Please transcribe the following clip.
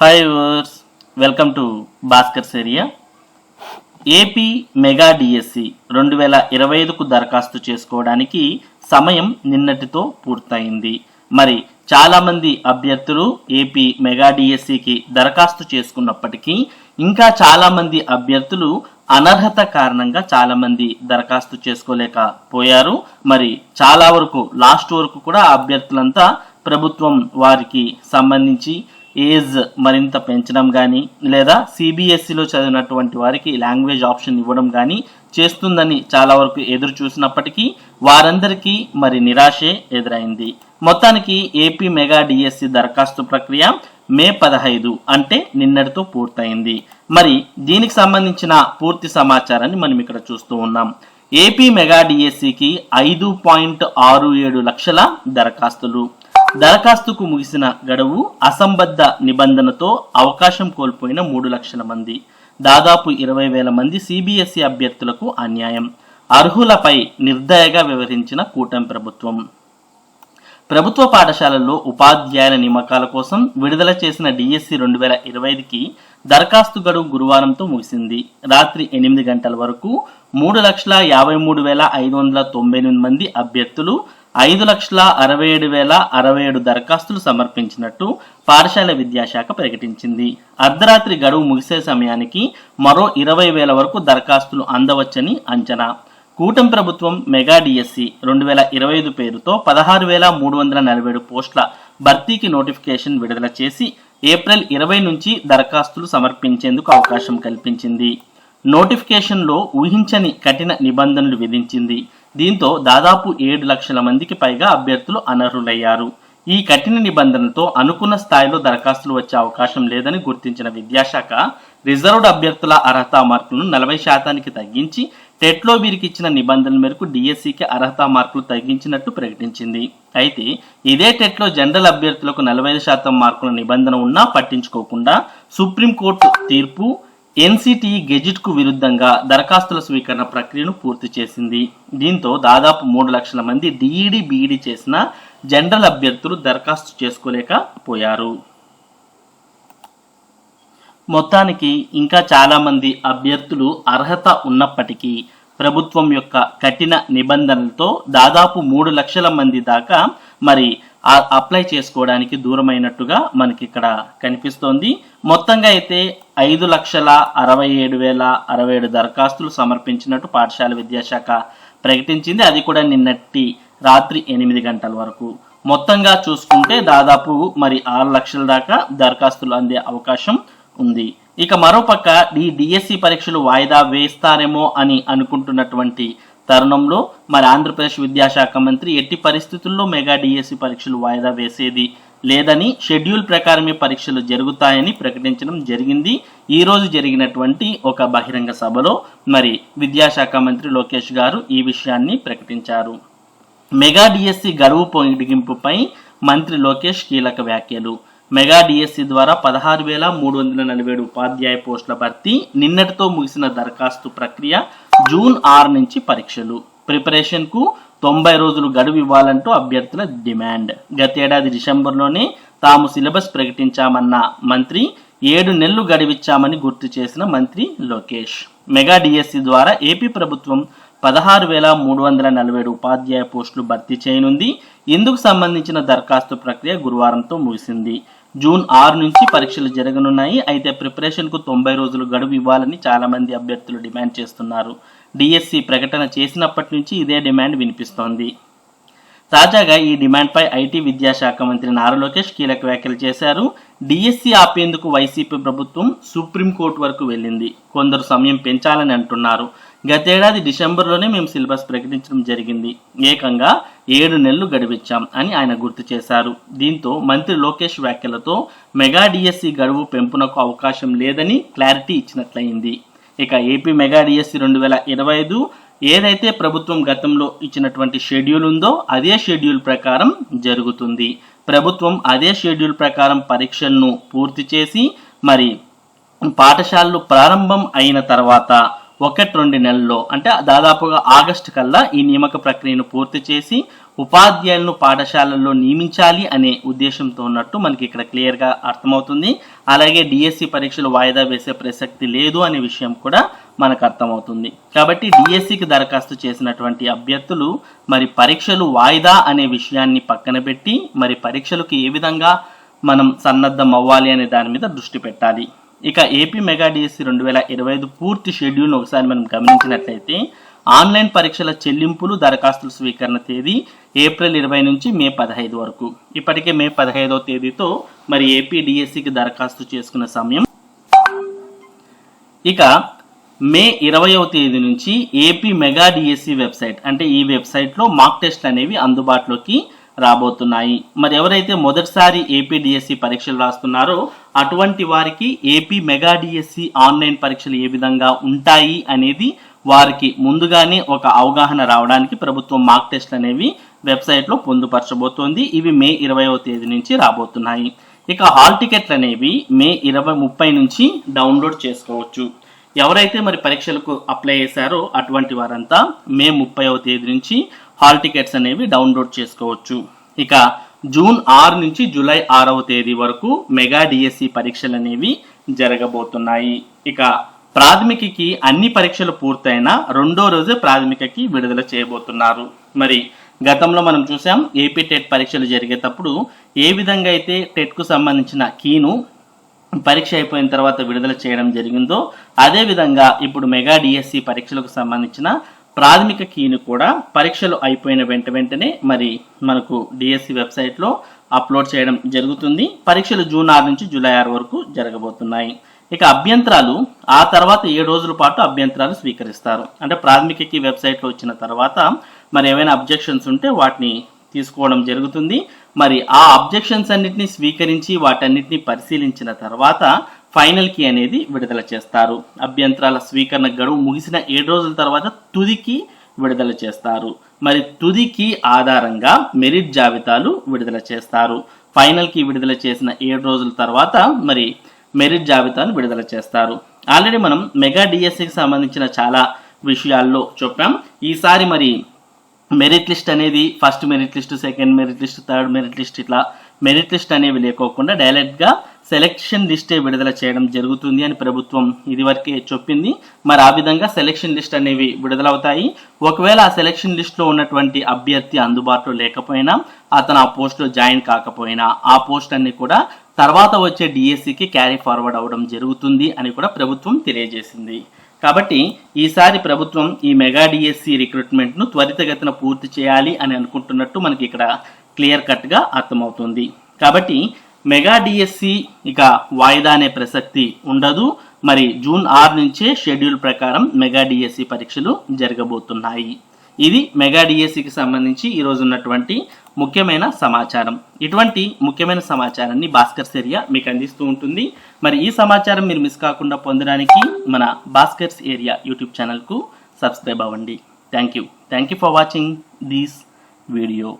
Hi viewers, welcome to Bhaskar area. AP mega DSC 2025కు దరఖాస్తు చేసుకోవడానికి సమయం నిన్నటితో పూర్తయింది. మరి చాలామంది అభ్యర్థులు ఏపీ మెగా డిఎస్సికి దరఖాస్తు చేసుకున్నప్పటికీ ఇంకా చాలామంది అభ్యర్థులు అనర్హత కారణంగా చాలామంది దరఖాస్తు చేసుకోలేకపోయారు. మరి చాలా వరకు లాస్ట్ వరకు కూడా అభ్యర్థులంతా ప్రభుత్వం వారికి సంబంధించి ఏజ్ మరింత పెంచడం కానీ లేదా సిబిఎస్ఈలో చదివినటువంటి వారికి లాంగ్వేజ్ ఆప్షన్ ఇవ్వడం కానీ చేస్తుందని చాలా వరకు ఎదురు చూసినప్పటికీ వారందరికీ మరి నిరాశే ఎదురైంది. మొత్తానికి ఏపీ మెగా డిఎస్సి దరఖాస్తు ప్రక్రియ మే 15 అంటే నిన్నటితో పూర్తయింది. మరి దీనికి సంబంధించిన పూర్తి సమాచారాన్ని మనం ఇక్కడ చూస్తూ ఉన్నాం. ఏపీ మెగా డిఎస్సికి 5.67 లక్షల దరఖాస్తుకు ముగిసిన గడువు అసంబద్ధ నిబంధనతో అవకాశం కోల్పోయిన 3 లక్షల మంది, దాదాపు 20,000 మంది సిబిఎస్ఈ అభ్యర్థులకు అన్యాయం. అర్హులపై నిర్దయగా వ్యవహరించిన కూటమి ప్రభుత్వం. ప్రభుత్వ పాఠశాలల్లో ఉపాధ్యాయుల నియామకాల కోసం విడుదల చేసిన డిఎస్సి 2025కి దరఖాస్తు గడువు గురువారంతో ముగిసింది. రాత్రి 8 గంటల వరకు 3,53,598 మంది అభ్యర్థులు 5,67,067 దరఖాస్తులు సమర్పించినట్టు పాఠశాల విద్యాశాఖ ప్రకటించింది. అర్ధరాత్రి గడువు ముగిసే సమయానికి మరో 20,000 వరకు దరఖాస్తులు అందవచ్చని అంచనా. కూటమి ప్రభుత్వం మెగా డిఎస్సి 2025 పేరుతో 16,347 పోస్టుల భర్తీకి నోటిఫికేషన్ విడుదల చేసి ఏప్రిల్ 20 నుంచి దరఖాస్తులు సమర్పించేందుకు అవకాశం కల్పించింది. నోటిఫికేషన్లో ఊహించని కఠిన నిబంధనలు విధించింది. దీంతో దాదాపు 7 లక్షల మందికి పైగా అభ్యర్థులు అనర్హులయ్యారు. ఈ కఠిన నిబంధనలతో అనుకున్న స్థాయిలో దరఖాస్తులు వచ్చే అవకాశం లేదని గుర్తించిన విద్యాశాఖ రిజర్వ్డ్ అభ్యర్థుల అర్హతా మార్కులను 40% తగ్గించి టెట్లో వీరికి ఇచ్చిన నిబంధనల మేరకు డిఎస్సికి అర్హతా మార్కులు తగ్గించినట్టు ప్రకటించింది. అయితే ఇదే టెట్లో జనరల్ అభ్యర్థులకు 45% మార్కుల నిబంధన ఉన్నా పట్టించుకోకుండా సుప్రీంకోర్టు తీర్పు ఎన్సిటిఈ గెజిట్ కు విరుద్ధంగా దరఖాస్తుల స్వీకరణ ప్రక్రియను పూర్తి చేసింది. దీంతో దాదాపు 3 లక్షల మంది డిఈడి బిఈడి చేసిన జనరల్ అభ్యర్థులు దరఖాస్తు చేసుకోలేకపోయారు. మొత్తానికి ఇంకా చాలా మంది అభ్యర్థులు అర్హత ఉన్నప్పటికీ ప్రభుత్వం యొక్క కఠిన నిబంధనలతో దాదాపు 3 లక్షల మంది దాకా మరి అప్లై చేసుకోవడానికి దూరమైనట్టుగా మనకి ఇక్కడ కనిపిస్తోంది. మొత్తంగా అయితే 5,67,067 దరఖాస్తులు సమర్పించినట్టు పాఠశాల విద్యాశాఖ ప్రకటించింది. అది కూడా నిన్నటి రాత్రి 8 గంటల వరకు. మొత్తంగా చూసుకుంటే దాదాపు మరి 6 లక్షల దాకా దరఖాస్తులు అందే అవకాశం ఉంది. ఇక మరోపక్క ఈ డిఎస్సి పరీక్షలు వాయిదా వేస్తారేమో అని అనుకుంటున్నటువంటి తరుణంలో మరి ఆంధ్రప్రదేశ్ విద్యాశాఖ మంత్రి ఎట్టి పరిస్థితుల్లో మెగా డిఎస్సి పరీక్షలు వాయిదా వేసేది లేదని, షెడ్యూల్ ప్రకారమే పరీక్షలు జరుగుతాయని ప్రకటించడం జరిగింది. ఈ రోజు జరిగినటువంటి ఒక బహిరంగ సభలో మరి విద్యాశాఖ మంత్రి లోకేష్ గారు ఈ విషయాన్ని ప్రకటించారు. మెగా డిఎస్సి గడువు పొడిగింపుపై మంత్రి లోకేష్ కీలక వ్యాఖ్యలు. మెగా డిఎస్సి ద్వారా 16,347 ఉపాధ్యాయ పోస్టుల భర్తీ, నిన్నటితో ముగిసిన దరఖాస్తు ప్రక్రియ, జూన్ 6 నుంచి పరీక్షలు, ప్రిపరేషన్ కు 90 రోజులు గడువు ఇవ్వాలంటూ అభ్యర్థుల డిమాండ్. గతేడాది డిసెంబర్లోనే తాము సిలబస్ ప్రకటించామన్న మంత్రి 7 నెలలు గడువిచ్చామని గుర్తు చేసిన మంత్రి లోకేష్. మెగా డిఎస్సి ద్వారా ఏపీ ప్రభుత్వం 16,347 ఉపాధ్యాయ పోస్టులు భర్తీ చేయనుంది. ఇందుకు సంబంధించిన దరఖాస్తు ప్రక్రియ గురువారంతో ముగిసింది. జూన్ 6 నుంచి పరీక్షలు జరగనున్నాయి. అయితే ప్రిపరేషన్ కు 90 రోజులు గడువు ఇవ్వాలని చాలా మంది అభ్యర్థులు డిమాండ్ చేస్తున్నారు. డిఎస్సి ప్రకటన చేసినప్పటి నుంచి ఇదే డిమాండ్ వినిపిస్తోంది. తాజాగా ఈ డిమాండ్పై ఐటీ విద్యాశాఖ మంత్రి నారా లోకేష్ కీలక వ్యాఖ్యలు చేశారు. డిఎస్సి ఆపేందుకు వైసీపీ ప్రభుత్వం సుప్రీంకోర్టు వరకు వెళ్ళింది. కొందరు సమయం పెంచాలని అంటున్నారు. గతేడాది డిసెంబర్లోనే మేము సిలబస్ ప్రకటించడం జరిగింది. ఏకంగా 7 నెలలు గడువిచ్చాం అని ఆయన గుర్తు చేశారు. దీంతో మంత్రి లోకేష్ వ్యాఖ్యలతో మెగా డిఎస్సి గడువు పెంపునకు అవకాశం లేదని క్లారిటీ ఇచ్చినట్లయింది. ఇక ఏపీ మెగా డిఎస్సి 2025 ఏదైతే ప్రభుత్వం గతంలో ఇచ్చినటువంటి షెడ్యూల్ ఉందో అదే షెడ్యూల్ ప్రకారం జరుగుతుంది. ప్రభుత్వం అదే షెడ్యూల్ ప్రకారం పరీక్షలను పూర్తి చేసి మరి పాఠశాలలు ప్రారంభం అయిన తర్వాత 1-2 నెలల్లో అంటే దాదాపుగా ఆగస్టు కల్లా ఈ నియామక ప్రక్రియను పూర్తి చేసి ఉపాధ్యాయులను పాఠశాలల్లో నియమించాలి అనే ఉద్దేశంతో ఉన్నట్టు మనకి ఇక్కడ క్లియర్గా అర్థమవుతుంది. అలాగే డిఎస్సి పరీక్షలు వాయిదా వేసే ప్రసక్తి లేదు అనే విషయం కూడా మనకు అర్థమవుతుంది. కాబట్టి డిఎస్సికి దరఖాస్తు చేసినటువంటి అభ్యర్థులు మరి పరీక్షలు వాయిదా అనే విషయాన్ని పక్కన పెట్టి మరి పరీక్షలకు ఏ విధంగా మనం సన్నద్ధం అవ్వాలి అనే దాని మీద దృష్టి పెట్టాలి. ఇక ఏపీ మెగా డిఎస్సి 2025 పూర్తి షెడ్యూల్ను ఒకసారి మనం గమనించినట్లయితే ఆన్లైన్ పరీక్షల చెల్లింపులు దరఖాస్తుల స్వీకరణ తేదీ ఏప్రిల్ 20 నుంచి మే 15 వరకు. ఇప్పటికే మే 15వ తేదీతో మరి ఏపీ డిఎస్సికి దరఖాస్తు చేసుకున్న సమయం. ఇక మే 20వ తేదీ నుంచి ఏపీ మెగా డిఎస్సి వెబ్సైట్ అంటే ఈ వెబ్సైట్లో మాక్ టెస్ట్లు అనేవి అందుబాటులోకి రాబోతున్నాయి. మరి ఎవరైతే మొదటిసారి ఏపీ డిఎస్సి పరీక్షలు రాస్తున్నారో అటువంటి వారికి ఏపీ మెగా డిఎస్సి ఆన్లైన్ పరీక్షలు ఏ విధంగా ఉంటాయి అనేది వారికి ముందుగానే ఒక అవగాహన రావడానికి ప్రభుత్వం మాక్ టెస్ట్లు అనేవి వెబ్సైట్లో పొందుపరచబోతోంది. ఇవి మే 20వ తేదీ నుంచి రాబోతున్నాయి. ఇక హాల్ టికెట్లు అనేవి మే 30 నుంచి డౌన్లోడ్ చేసుకోవచ్చు. ఎవరైతే మరి పరీక్షలకు అప్లై చేశారో అటువంటి వారంతా మే 30వ తేదీ నుంచి హాల్ టికెట్స్ అనేవి డౌన్లోడ్ చేసుకోవచ్చు. ఇక జూన్ 6 నుంచి జూలై 6వ తేదీ వరకు మెగా డిఎస్సి పరీక్షలు అనేవి జరగబోతున్నాయి. ఇక ప్రాథమికకి అన్ని పరీక్షలు పూర్తయిన రెండో రోజే ప్రాథమికకి విడుదల చేయబోతున్నారు. మరి గతంలో మనం చూసాం ఏపీ టెట్ పరీక్షలు జరిగేటప్పుడు ఏ విధంగా అయితే టెట్కు సంబంధించిన కీను పరీక్ష అయిపోయిన తర్వాత విడుదల చేయడం జరిగిందో అదే విధంగా ఇప్పుడు మెగా డిఎస్సి పరీక్షలకు సంబంధించిన ప్రాథమిక కీని కూడా పరీక్షలు అయిపోయిన వెంటనే మరి మనకు డిఎస్సి వెబ్సైట్లో అప్లోడ్ చేయడం జరుగుతుంది. పరీక్షలు జూన్ 6 నుంచి జూలై 6 వరకు జరగబోతున్నాయి. ఇక అభ్యంతరాలు ఆ తర్వాత 7 రోజుల పాటు అభ్యంతరాలు స్వీకరిస్తారు. అంటే ప్రాథమిక కీ వెబ్సైట్లో వచ్చిన తర్వాత మరి ఏమైనా అబ్జెక్షన్స్ ఉంటే వాటిని తీసుకోవడం జరుగుతుంది. మరి ఆ అబ్జెక్షన్స్ అన్నిటిని స్వీకరించి వాటన్నిటిని పరిశీలించిన తర్వాత ఫైనల్ కీ అనేది విడుదల చేస్తారు. అభ్యంతరాల స్వీకరణ గడువు ముగిసిన 7 రోజుల తర్వాత తుదికి విడుదల చేస్తారు. మరి తుదికి ఆధారంగా మెరిట్ జాబితాలు విడుదల చేస్తారు. ఫైనల్ కీ విడుదల చేసిన 7 రోజుల తర్వాత మరి మెరిట్ జాబితాను విడుదల చేస్తారు. ఆల్రెడీ మనం మెగా డిఎస్సికి సంబంధించిన చాలా విషయాల్లో చెప్పాం. ఈసారి మరి మెరిట్ లిస్ట్ అనేది first merit list, second merit list, third merit list ఇట్లా మెరిట్ లిస్ట్ అనేవి లేకోకుండా డైరెక్ట్గా సెలెక్షన్ లిస్టే విడుదల చేయడం జరుగుతుంది అని ప్రభుత్వం ఇదివరకే చెప్పింది. మరి ఆ విధంగా సెలెక్షన్ లిస్ట్ అనేవి విడుదలవుతాయి. ఒకవేళ ఆ సెలెక్షన్ లిస్ట్లో ఉన్నటువంటి అభ్యర్థి అందుబాటులో లేకపోయినా, అతను ఆ పోస్ట్లో జాయిన్ కాకపోయినా ఆ పోస్ట్ అన్ని కూడా తర్వాత వచ్చే డిఎస్సికి క్యారీ ఫార్వర్డ్ అవ్వడం జరుగుతుంది అని కూడా ప్రభుత్వం తెలియజేసింది. కాబట్టి ఈసారి ప్రభుత్వం ఈ మెగా డిఎస్సి రిక్రూట్మెంట్ను త్వరితగతిన పూర్తి చేయాలి అని అనుకుంటున్నట్టు మనకి ఇక్కడ క్లియర్ కట్గా అర్థమవుతుంది. కాబట్టి మెగా డిఎస్సి ఇక వాయిదా అనే ప్రసక్తి ఉండదు. మరి జూన్ 6 నుంచే షెడ్యూల్ ప్రకారం మెగా డిఎస్సి పరీక్షలు జరగబోతున్నాయి. ఇది మెగా డిఎస్సికి సంబంధించి ఈరోజు ఉన్నటువంటి ముఖ్యమైన సమాచారం. ఇటువంటి ముఖ్యమైన సమాచారాన్ని భాస్కర్స్ ఏరియా మీకు అందిస్తూ ఉంటుంది. మరి ఈ సమాచారం మీరు మిస్ కాకుండా పొందడానికి మన భాస్కర్స్ ఏరియా యూట్యూబ్ ఛానల్కు సబ్స్క్రైబ్ అవ్వండి. Thank you for watching this video.